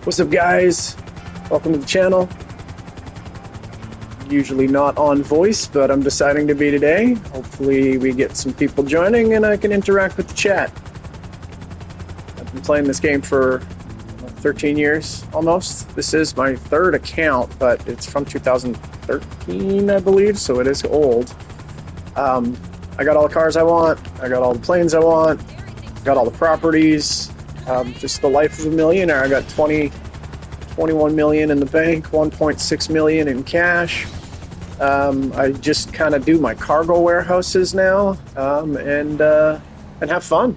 What's up, guys? Welcome to the channel. Usually not on voice, but I'm deciding to be today. Hopefully we get some people joining and I can interact with the chat. I've been playing this game for 13 years almost. This is my third account, but it's from 2013, I believe, so it is old. I got all the cars I want. I got all the planes I want. Got all the properties. Just the life of a millionaire. I got 21 million in the bank, 1.6 million in cash. I just kind of do my cargo warehouses now, and have fun.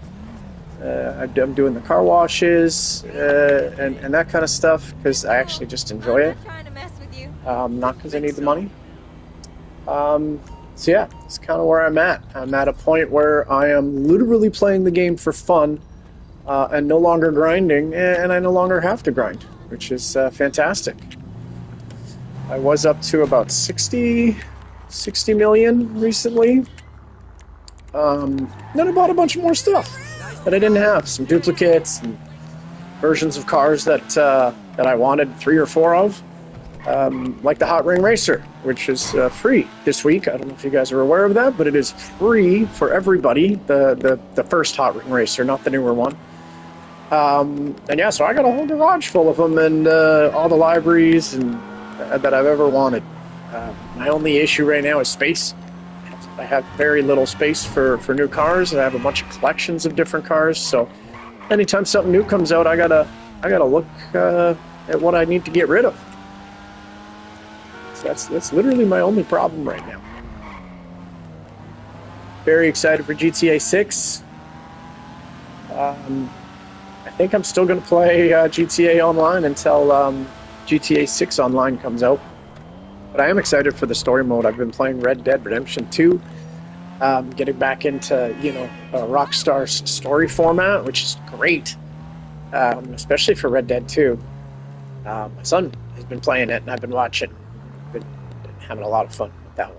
I'm doing the car washes and that kind of stuff because I actually just enjoy it. Not because I need the money. So yeah, it's kind of where I'm at. I'm at a point where I am literally playing the game for fun. And no longer grinding, and I no longer have to grind, which is fantastic. I was up to about 60 million recently. Then I bought a bunch of more stuff that I didn't have, some duplicates and versions of cars that I wanted 3 or 4 of, like the Hot Ring Racer, which is free this week. I don't know if you guys are aware of that, but it is free for everybody. The first Hot Ring Racer, not the newer one. And yeah, so I got a whole garage full of them and all the libraries and that I've ever wanted. My only issue right now is space. I have very little space for new cars, and I have a bunch of collections of different cars. So anytime something new comes out, I gotta look at what I need to get rid of. So that's literally my only problem right now. Very excited for GTA 6. I think I'm still going to play GTA Online until GTA 6 Online comes out. But I am excited for the story mode. I've been playing Red Dead Redemption 2, getting back into, Rockstar's story format, which is great, especially for Red Dead 2. My son has been playing it, and I've been watching. Been having a lot of fun with that one.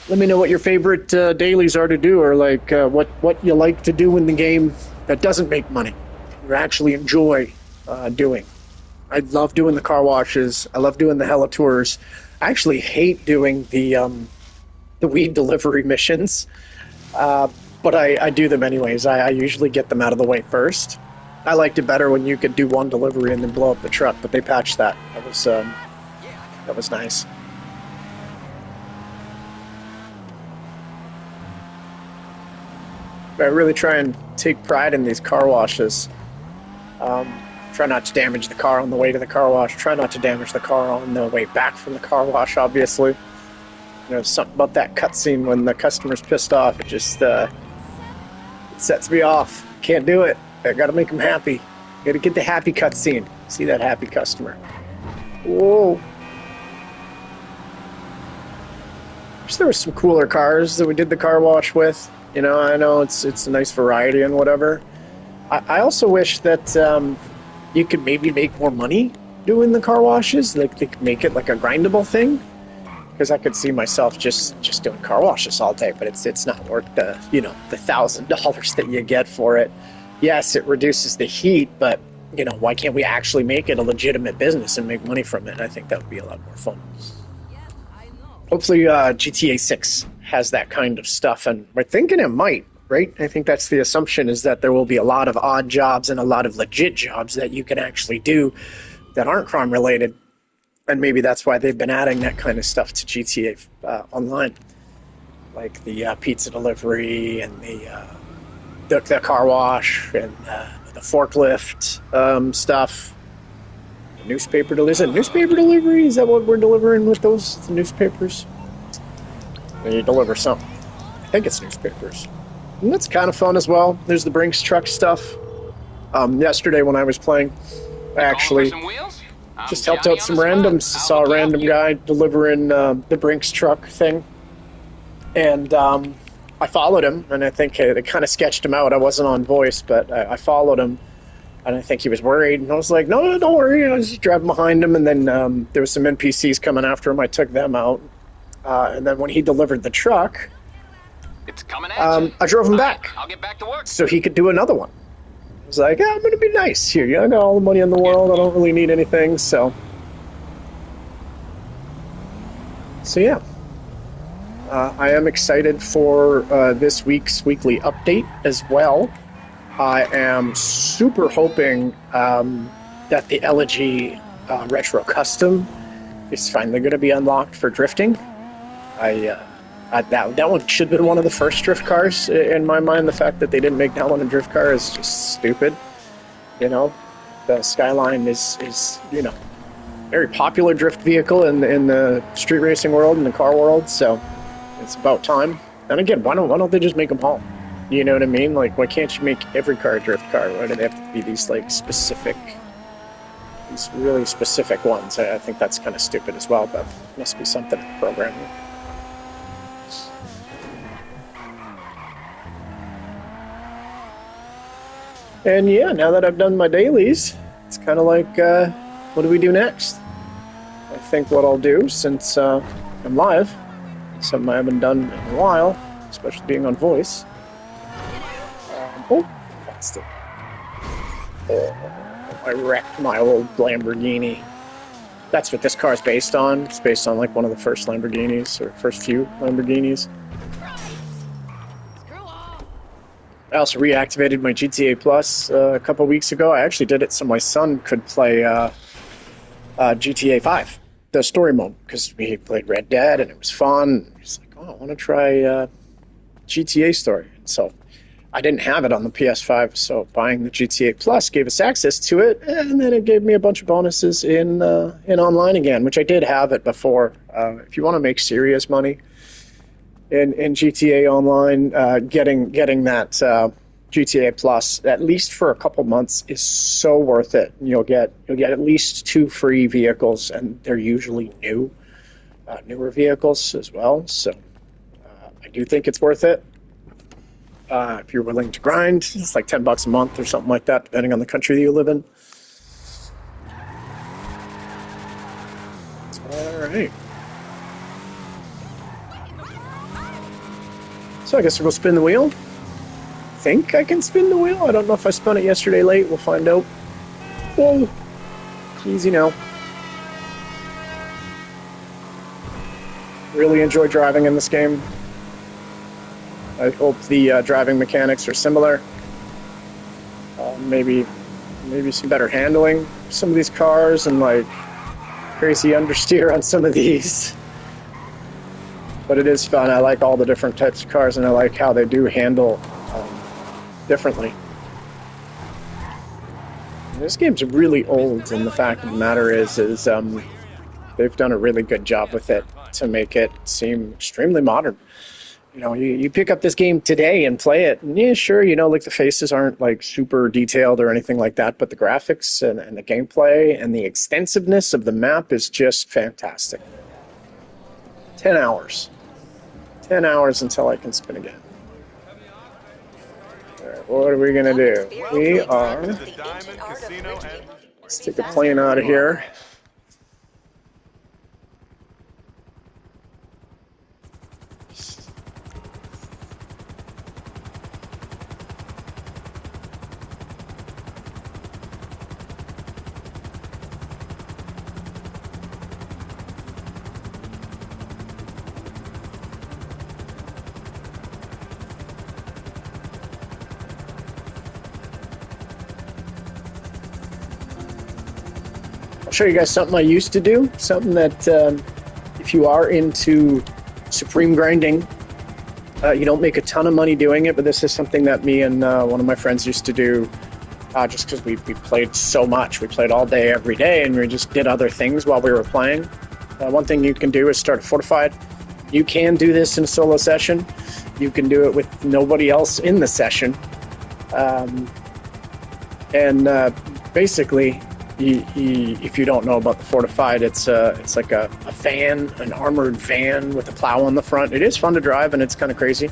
Let me know what your favorite dailies are to do, or like what you like to do in the game that doesn't make money, you actually enjoy doing. I love doing the car washes. I love doing the hella tours. I actually hate doing the weed delivery missions, but I do them anyways. I usually get them out of the way first. I liked it better when you could do one delivery and then blow up the truck, but they patched that. That was nice. I really try and take pride in these car washes. Try not to damage the car on the way to the car wash. Try not to damage the car on the way back from the car wash, obviously. Something about that cutscene when the customer's pissed off. It just it sets me off. Can't do it. I gotta make them happy. Gotta get the happy cutscene. See that happy customer. Whoa. Wish there was some cooler cars that we did the car wash with. I know it's a nice variety and whatever. I also wish that you could maybe make more money doing the car washes. Like, they could make it like a grindable thing. Because I could see myself just doing car washes all day, but it's not worth the the $1,000 that you get for it. Yes, it reduces the heat, but why can't we actually make it a legitimate business and make money from it? I think that would be a lot more fun. Hopefully GTA 6 has that kind of stuff, and we're thinking it might, right? I think that's the assumption, is that there will be a lot of odd jobs and a lot of legit jobs that you can actually do that aren't crime related, and maybe that's why they've been adding that kind of stuff to GTA Online, like the pizza delivery and the car wash and the forklift stuff. Newspaper delivery. Is it newspaper delivery? Is that what we're delivering with those newspapers? And you deliver something. I think it's newspapers. And that's kind of fun as well. There's the Brinks truck stuff. Yesterday when I was playing, I actually just helped out some randoms. Saw a random guy delivering the Brinks truck thing, and I followed him, and I think they kind of sketched him out. I wasn't on voice, but I followed him, and I think he was worried, and I was like, no, don't worry. I was just driving behind him, and then there was some NPCs coming after him. I took them out, and then when he delivered the truck, it's coming at you. I drove him back. I'll get back to work. So he could do another one. I was like, I'm going to be nice here. I got all the money in the world. I don't really need anything, so yeah. I am excited for this week's weekly update as well. I am super hoping that the Elegy Retro Custom is finally going to be unlocked for drifting. That one should have been one of the first drift cars in my mind. The fact that they didn't make that one a drift car is just stupid. You know, the Skyline is very popular drift vehicle in the street racing world and the car world. So it's about time. And again, why don't they just make them all? You know what I mean? Like, why can't you make every car a drift car? Why do they have to be these really specific ones? I think that's kind of stupid as well. But must be something in the programming. And yeah, now that I've done my dailies, it's kind of like, what do we do next? I think what I'll do, since I'm live, something I haven't done in a while, especially being on voice. I wrecked my old Lamborghini. That's what this car's based on. It's based on like one of the first Lamborghinis, or first few Lamborghinis. I also reactivated my GTA Plus a couple weeks ago. I actually did it so my son could play GTA 5, the story mode, because he played Red Dead and it was fun. He's like, oh, I want to try GTA story. So I didn't have it on the PS5, so buying the GTA Plus gave us access to it, and then it gave me a bunch of bonuses in online again, which I did have it before. If you want to make serious money in GTA Online, getting that GTA Plus at least for a couple months is so worth it. You'll get at least 2 free vehicles, and they're usually newer vehicles as well. So I do think it's worth it. If you're willing to grind, it's like $10 a month or something like that, depending on the country that you live in. All right. So I guess we'll go spin the wheel. I think I can spin the wheel. I don't know if I spun it yesterday late. We'll find out. Whoa. Easy now. Really enjoy driving in this game. I hope the driving mechanics are similar. Maybe some better handling for some of these cars, and like crazy understeer on some of these. But it is fun. I like all the different types of cars, and I like how they do handle differently. And this game's really old, and the fact of the matter is they've done a really good job with it to make it seem extremely modern. You know, you pick up this game today and play it, and yeah, sure, like the faces aren't like super detailed or anything like that, but the graphics and the gameplay and the extensiveness of the map is just fantastic. 10 hours. 10 hours until I can spin again. All right, what are we going to do? We are... Let's take the plane out of here. Show you guys something I used to do, something that if you are into supreme grinding, you don't make a ton of money doing it, but this is something that me and one of my friends used to do just because we played so much. We played all day, every day, and we just did other things while we were playing. One thing you can do is start a fortified. You can do this in a solo session. You can do it with nobody else in the session. Basically, if you don't know about the Fortified, it's like a van, an armored van with a plow on the front. It is fun to drive, and it's kind of crazy.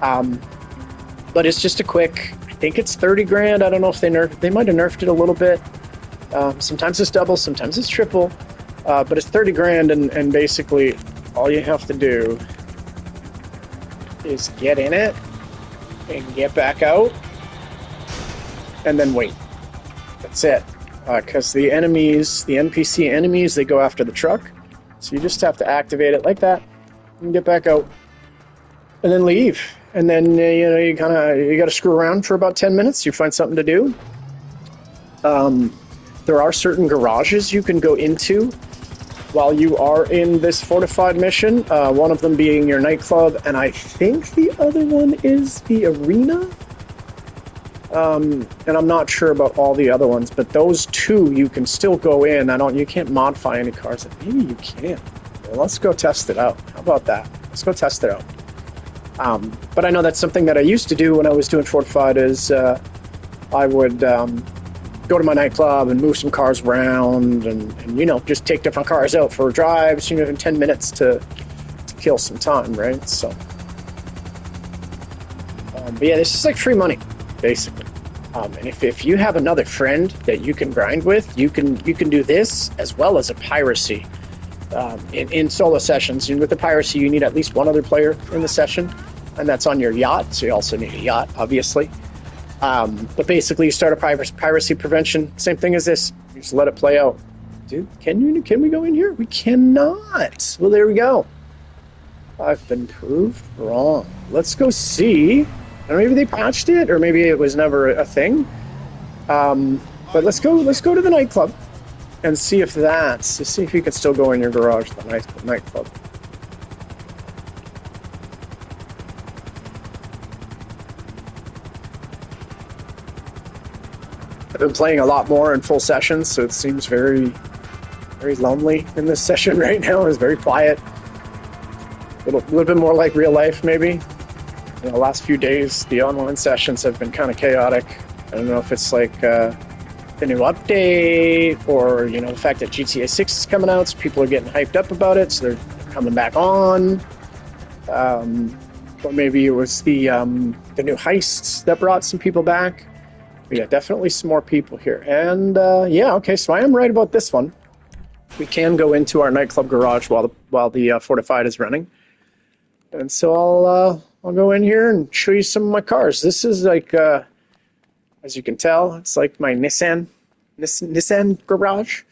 But it's just a quick. I think it's 30 grand. I don't know if they might have nerfed it a little bit. Sometimes it's double, sometimes it's triple, but it's 30 grand, and basically all you have to do is get in it and get back out, and then wait. That's it. Because the NPC enemies, they go after the truck, so you just have to activate it like that and get back out, and then leave. And then you got to screw around for about 10 minutes. You find something to do. There are certain garages you can go into while you are in this Fortified mission. One of them being your nightclub, and I think the other one is the arena. And I'm not sure about all the other ones, but those two you can still go in. You can't modify any cars. Maybe you can. Well, let's go test it out. How about that? Let's go test it out. But I know that's something that I used to do when I was doing Fortified. Is I would go to my nightclub and move some cars around, and just take different cars out for drives. In 10 minutes to kill some time, right? So, but yeah, this is like free money, basically. And if you have another friend that you can grind with, you can do this as well as a piracy in solo sessions. And with the piracy, you need at least one other player in the session, and that's on your yacht. So you also need a yacht, obviously. But basically, you start a piracy prevention. Same thing as this. You just let it play out. Dude, can we go in here? We cannot. Well, there we go. I've been proved wrong. Let's go see. Or maybe they patched it, or maybe it was never a thing. But let's go to the nightclub and see if you can still go in your garage, the nightclub. I've been playing a lot more in full sessions, so it seems very, very lonely in this session right now. It's very quiet. A little bit more like real life, maybe. The last few days, the online sessions have been kind of chaotic. I don't know if it's like the new update, or the fact that GTA 6 is coming out, so people are getting hyped up about it, so they're coming back on. Or maybe it was the new heists that brought some people back. But yeah, definitely some more people here. And yeah, okay, so I am right about this one. We can go into our nightclub garage while the Fortified is running. And so I'll go in here and show you some of my cars. This is like, as you can tell, it's like my Nissan garage.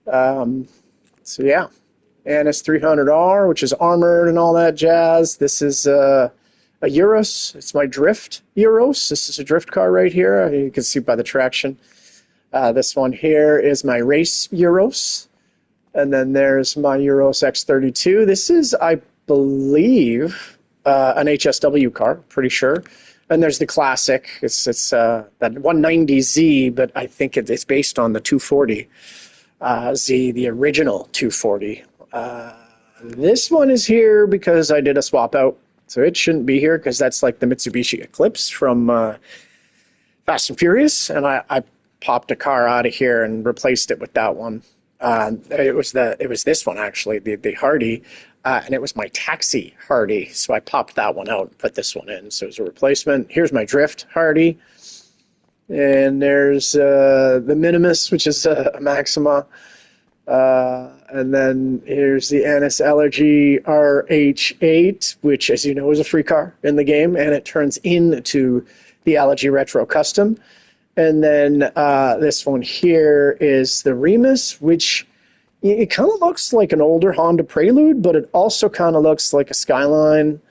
So yeah, NS 300R, which is armored and all that jazz. This is a Euros. It's my drift Euros. This is a drift car right here. You can see by the traction. This one here is my race Euros. And then there's my Euros X32. This is, I believe, an HSW car, pretty sure. And there's the classic. It's that 190Z, but I think it's based on the 240 Z, the original 240. This one is here because I did a swap out. So it shouldn't be here because that's like the Mitsubishi Eclipse from Fast and Furious. And I popped a car out of here and replaced it with that one. It was this one, actually, the Hardy. And it was my Taxi Hardy. So I popped that one out and put this one in. So it was a replacement. Here's my Drift Hardy. And there's the Minimus, which is a Maxima. And then here's the Annis Allergy RH8, which, as you know, is a free car in the game, and it turns into the Allergy Retro Custom. And then this one here is the Remus, which it kind of looks like an older Honda Prelude, but it also kind of looks like a Skyline.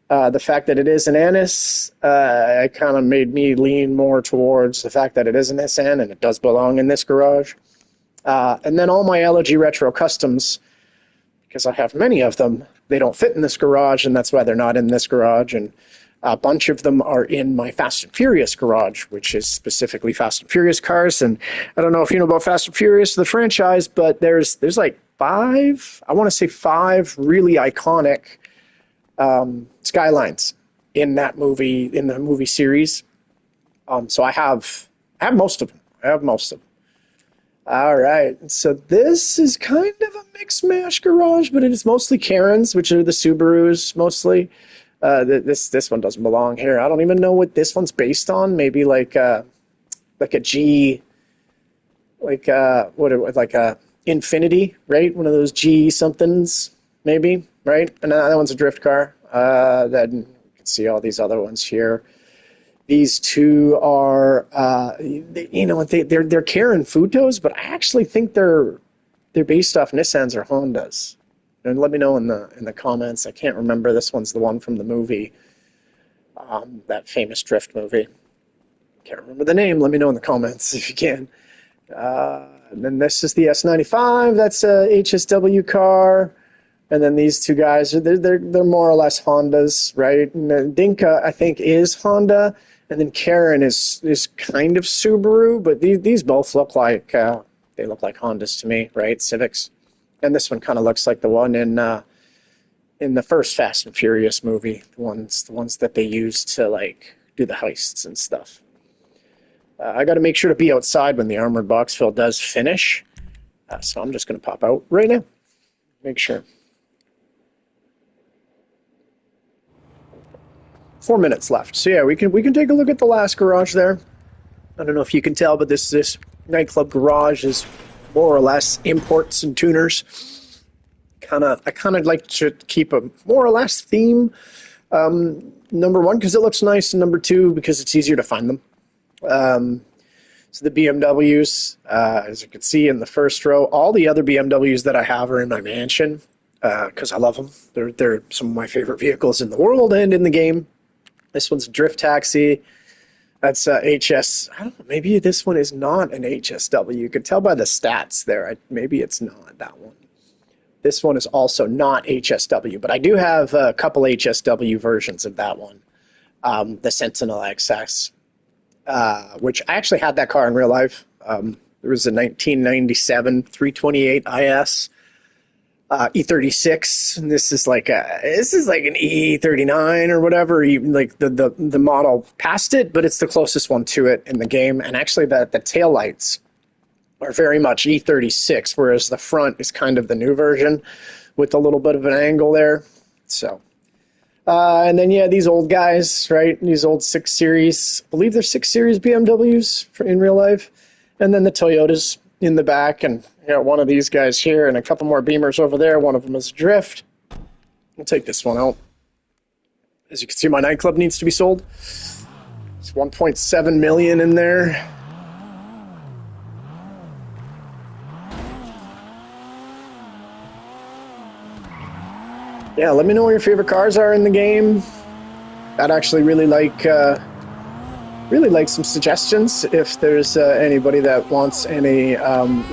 The fact that it is an Annis it kind of made me lean more towards the fact that it is an Nissan and it does belong in this garage. And then all my LG Retro Customs, because I have many of them, they don't fit in this garage, and that's why they're not in this garage. And a bunch of them are in my Fast and Furious garage, which is specifically Fast and Furious cars. And I don't know if you know about Fast and Furious, the franchise, but there's like five really iconic Skylines in that movie, in the movie series. So I have most of them. All right. So this is kind of a mix mash garage, but it is mostly Karens, which are the Subarus mostly. This one doesn't belong here. I don't even know what this one's based on. Maybe like a G, like a Infinity, right? One of those G somethings, maybe, right? And that one's a drift car. Then you can see all these other ones here. These two are, they're Karen Futos, but I actually think they're based off Nissans or Hondas. And let me know in the comments. I can't remember. This one's the one from the movie, that famous drift movie. Can't remember the name. Let me know in the comments if you can. And then this is the S95. That's a HSW car. And then these two guys, they're more or less Hondas, right? And then Dinka, I think, is Honda. And then Karen is kind of Subaru, but these both look like they look like Hondas to me, right? Civics. And this one kind of looks like the one in the first Fast and Furious movie, the ones that they used to like do the heists and stuff. I got to make sure to be outside when the armored box fill does finish, so I'm just going to pop out right now. Make sure. 4 minutes left. So yeah, we can take a look at the last garage there. I don't know if you can tell, but this nightclub garage is more or less imports and tuners. I kind of like to keep a more or less theme. Number one, because it looks nice, and number two, because it's easier to find them. So the BMWs, as you can see in the first row, all the other BMWs that I have are in my mansion because I love them. They're some of my favorite vehicles in the world and in the game. This one's a Drift Taxi. That's HS. I don't know, maybe this one is not an HSW. You could tell by the stats there. Maybe it's not that one. This one is also not HSW, but I do have a couple HSW versions of that one. The Sentinel XS, which I actually had that car in real life. There was a 1997 328 IS. E36, and this is like an E39 or whatever. Even like the model past it, but it's the closest one to it in the game. And actually, the tail lights are very much E36, whereas the front is kind of the new version with a little bit of an angle there. So, and then yeah, these old guys, right? These old 6 Series, I believe they're 6 Series BMWs in real life, and then the Toyotas in the back, and one of these guys here and a couple more Beamers over there. One of them is Drift. I'll take this one out. As you can see, my nightclub needs to be sold. It's 1.7 million in there. Yeah, let me know what your favorite cars are in the game. I'd actually really like some suggestions if there's anybody that wants any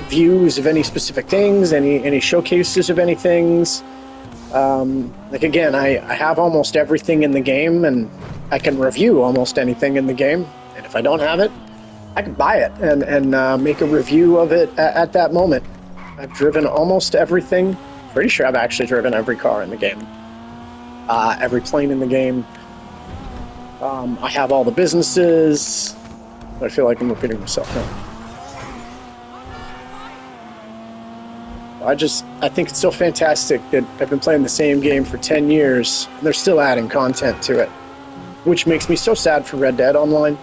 views of any specific things, any showcases of any things. Like again, I have almost everything in the game, and I can review almost anything in the game. And if I don't have it, I can buy it and make a review of it at that moment. I've driven almost everything. Pretty sure I've actually driven every car in the game, every plane in the game. I have all the businesses. I feel like I'm repeating myself now. I think it's so fantastic that I've been playing the same game for 10 years, and they're still adding content to it, which makes me so sad for Red Dead Online,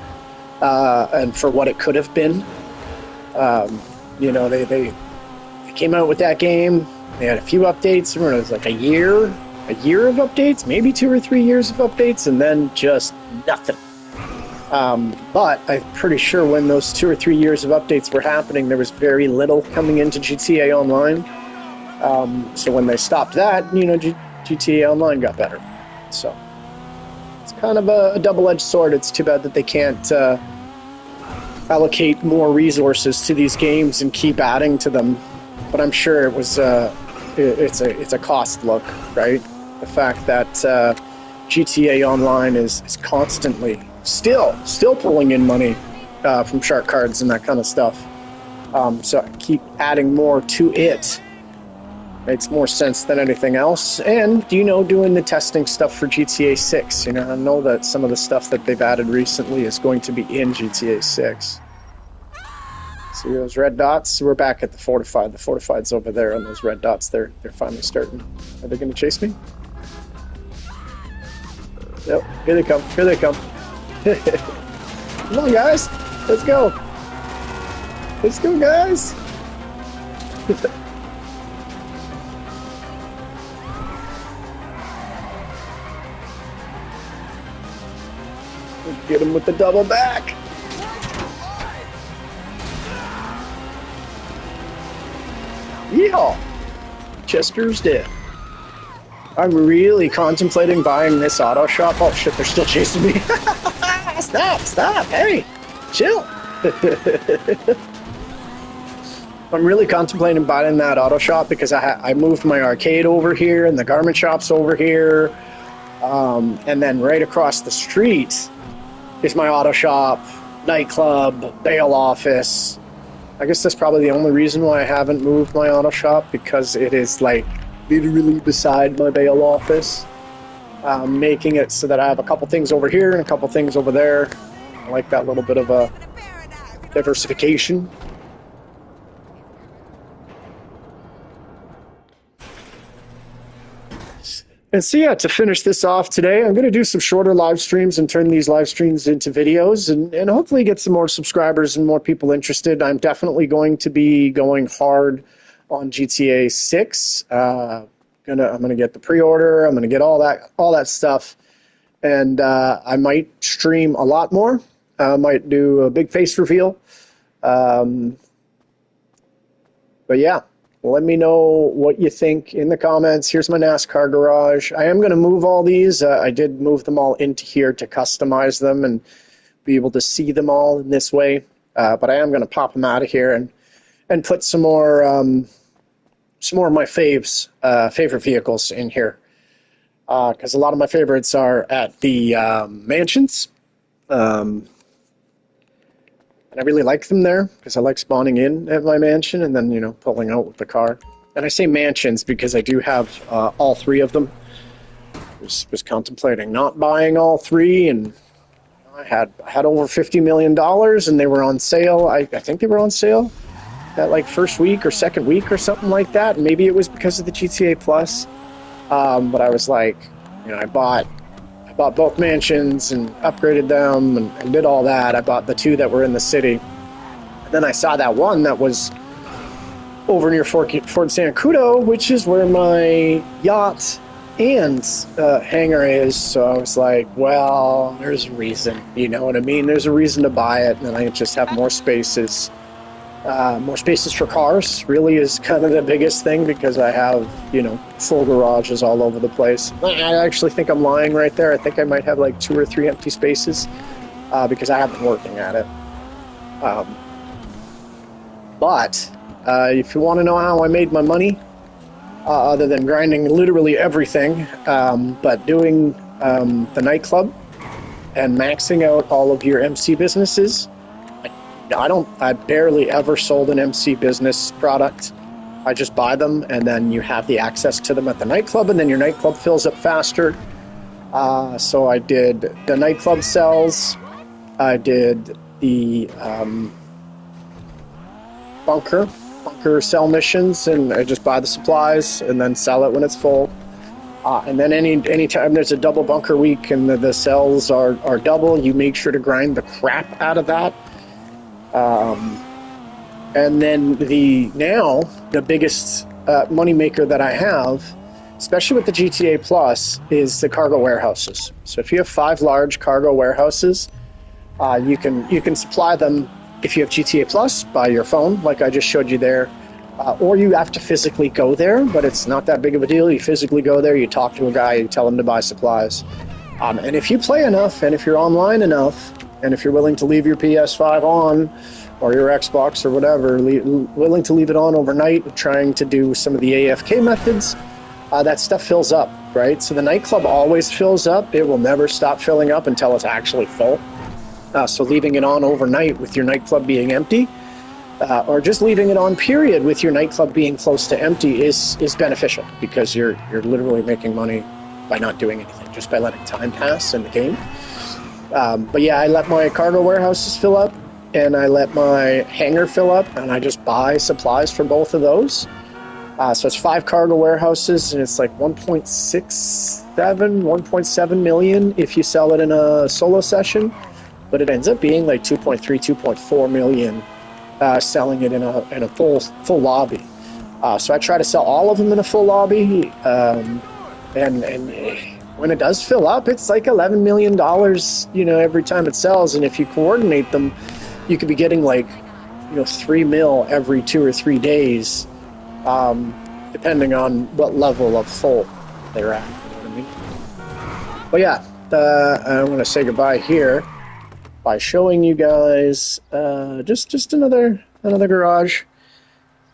and for what it could have been. They came out with that game. They had a few updates. It was like a year of updates, maybe 2 or 3 years of updates, and then just nothing. But I'm pretty sure when those 2 or 3 years of updates were happening, there was very little coming into GTA Online. So when they stopped that, GTA Online got better. So it's kind of a double-edged sword. It's too bad that they can't allocate more resources to these games and keep adding to them. But I'm sure it's a cost look, right? The fact that GTA Online is constantly still pulling in money from shark cards and that kind of stuff. So I keep adding more to it. Makes more sense than anything else. And, doing the testing stuff for GTA 6. I know that some of the stuff that they've added recently is going to be in GTA 6. See those red dots? We're back at the fortified. The fortified's over there, and those red dots, they're finally starting. Are they going to chase me? Yep, here they come. Here they come. Come on, guys. Let's go. Let's go, guys. Get him with the double back. Yeehaw! Chester's dead. I'm really contemplating buying this auto shop. Oh shit, they're still chasing me. Stop, hey, chill. I'm really contemplating buying that auto shop because I moved my arcade over here and the garment shop's over here. And then right across the street is my auto shop, nightclub, bail office. I guess that's probably the only reason why I haven't moved my auto shop, because it is like literally beside my bail office, making it so that I have a couple things over here and a couple things over there. I like that little bit of a diversification. And so yeah, to finish this off today, I'm going to do some shorter live streams and turn these live streams into videos and hopefully get some more subscribers and more people interested. I'm definitely going to be going hard on GTA 6. I'm gonna get the pre-order. I'm gonna get all that stuff, and I might stream a lot more. I might do a big face reveal. But yeah. Let me know what you think in the comments. Here's my NASCAR garage. I am going to move all these. I did move them all into here to customize them and be able to see them all in this way. But I am going to pop them out of here and put some more of my favorite vehicles in here. Because a lot of my favorites are at the mansions. And I really like them there because I like spawning in at my mansion and then, pulling out with the car. And I say mansions because I do have all three of them. Was contemplating not buying all three, and I had over $50 million and they were on sale. I think they were on sale that like first week or second week or something like that. Maybe it was because of the GTA Plus. But I was like, I bought both mansions and upgraded them and did all that. I bought the two that were in the city. And then I saw that one that was over near Fort Sancudo, which is where my yacht and hangar is. So I was like, well, there's a reason. You know what I mean? There's a reason to buy it. And then I just have more spaces. More spaces for cars really is kind of the biggest thing because I have, full garages all over the place. I actually think I'm lying right there. I think I might have like 2 or 3 empty spaces because I have been working at it. But if you want to know how I made my money, other than grinding literally everything, but doing the nightclub and maxing out all of your MC businesses, I barely ever sold an MC business product. I just buy them, and then you have the access to them at the nightclub, and then your nightclub fills up faster. So I did the nightclub cells. I did the bunker cell missions, and I just buy the supplies and then sell it when it's full. And then anytime there's a double bunker week and the cells are double, you make sure to grind the crap out of that. And then the biggest moneymaker that I have, especially with the GTA Plus, is the cargo warehouses. So if you have 5 large cargo warehouses, you can supply them if you have GTA Plus by your phone, like I just showed you there, or you have to physically go there, but it's not that big of a deal. You physically go there, you talk to a guy, you tell him to buy supplies. And if you play enough, and if you're online enough, and if you're willing to leave your PS5 on, or your Xbox or whatever, willing to leave it on overnight, trying to do some of the AFK methods, that stuff fills up, right? So the nightclub always fills up. It will never stop filling up until it's actually full. So leaving it on overnight with your nightclub being empty, or just leaving it on period with your nightclub being close to empty is beneficial, because you're literally making money by not doing anything, just by letting time pass in the game. But yeah, I let my cargo warehouses fill up, and I let my hangar fill up, and I just buy supplies for both of those. So it's 5 cargo warehouses, and it's like 1.7 million if you sell it in a solo session, but it ends up being like 2.3, 2.4 million selling it in a full lobby. So I try to sell all of them in a full lobby, and when it does fill up, it's like $11 million, every time it sells. And if you coordinate them, you could be getting like, 3 mil every 2 or 3 days, depending on what level of full they're at. You know what I mean? But yeah, I'm going to say goodbye here by showing you guys just another garage.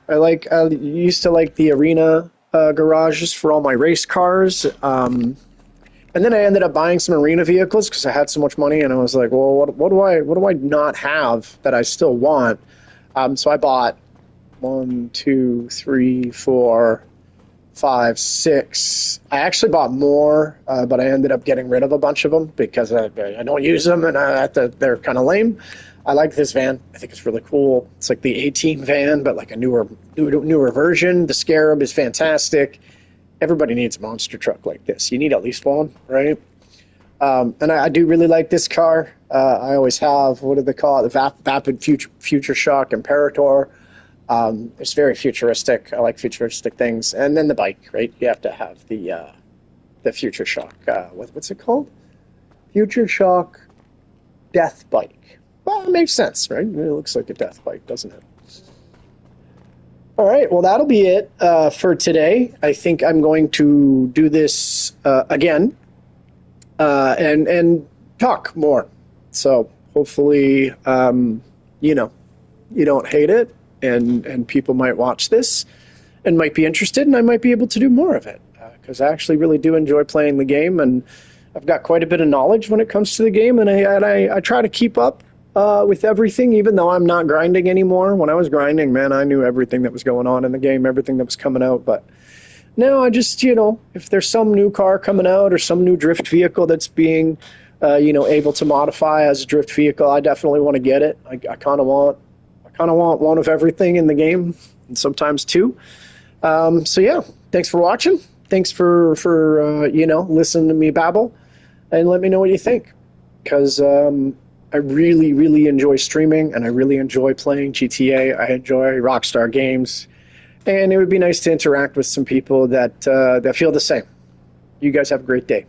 I used to like the arena garages for all my race cars. And then I ended up buying some arena vehicles because I had so much money, and I was like, well, what do I not have that I still want? So I bought 1, 2, 3, 4, 5, 6. I actually bought more, but I ended up getting rid of a bunch of them because I don't use them, and they're kind of lame. I like this van. I think it's really cool. It's like the 18 van, but like a newer version. The Scarab is fantastic. Everybody needs a monster truck like this. You need at least one, right? And I do really like this car. I always have. What do they call it? The Vapid Future Shock Imperator. It's very futuristic. I like futuristic things. And then the bike, right? You have to have the Future Shock. What's it called? Future Shock Death Bike. Well, it makes sense, right? It looks like a death bike, doesn't it? All right, well, that'll be it for today. I think I'm going to do this again and talk more. So hopefully, you don't hate it, and people might watch this and might be interested, and I might be able to do more of it because I actually really do enjoy playing the game, and I've got quite a bit of knowledge when it comes to the game, and I try to keep up with everything, even though I'm not grinding anymore. When I was grinding, man, I knew everything that was going on in the game, everything that was coming out. But now I just, if there's some new car coming out or some new drift vehicle that's being, able to modify as a drift vehicle, I definitely want to get it. I kind of want one of everything in the game, and sometimes two. So yeah, thanks for watching. Thanks for listening to me babble, and let me know what you think, because I really, really enjoy streaming, and I really enjoy playing GTA. I enjoy Rockstar games, and it would be nice to interact with some people that feel the same. You guys have a great day.